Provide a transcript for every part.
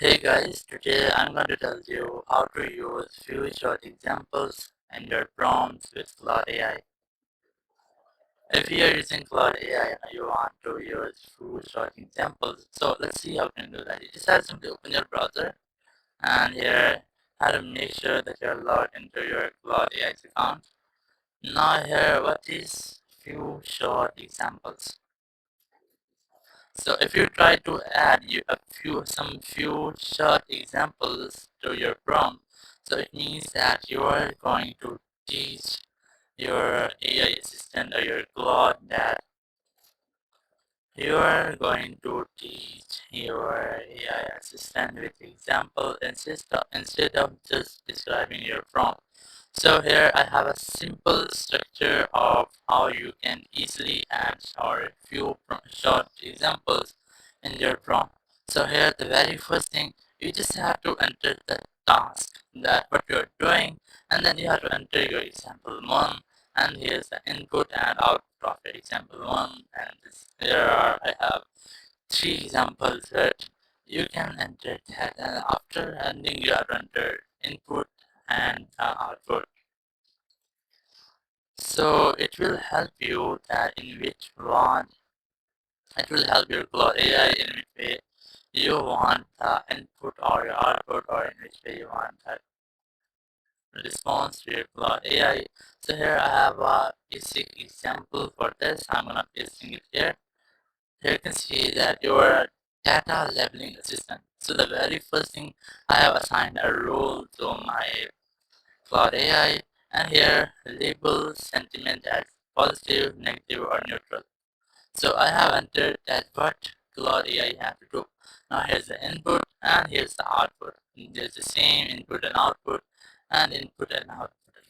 Hey guys, today I'm going to tell you how to use few short examples in your prompts with Claude AI. If you are using Claude AI and you want to use few short examples, so let's see how you can do that. You just have to simply open your browser and here have to make sure that you're logged into your Claude AI account. Now here, what is few short examples? So if you try to add some few short examples to your prompt, so it means that you are going to teach your AI assistant or your Claude that you are going to teach your AI assistant with example instead of just describing your prompt. So here I have a simple structure of how you can easily add or few short examples in your prompt. So here the very first thing, you just have to enter the task that what you're doing, and then you have to enter your example one, and here's the input and output of your example one, and I have three examples that you can enter that, and after ending you have to enter input and output. So it will help you that in which one it will help your Claude AI in which way you want the input or your output, or in which way you want that response to your Claude AI. So here I have a basic example for this. I'm gonna pasting it here. Here you can see that your data labeling assistant. So the very first thing, I have assigned a role to my Claude AI, and here label sentiment as positive, negative, or neutral. So I have entered that what Claude AI have to do. Now here's the input and here's the output. There's the same input and output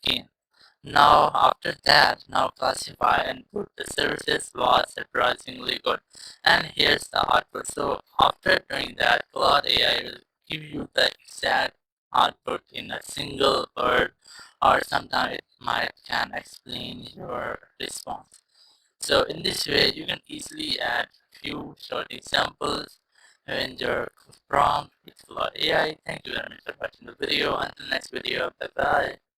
again. Now after that, now classify and put the services was surprisingly good. And here's the output. So after doing that, Claude AI will give you the exact output in a single word, or sometimes it might can explain your response. So in this way, you can easily add few short examples in your prompt with Claude AI. Thank you very much for watching the video. Until next video, bye bye.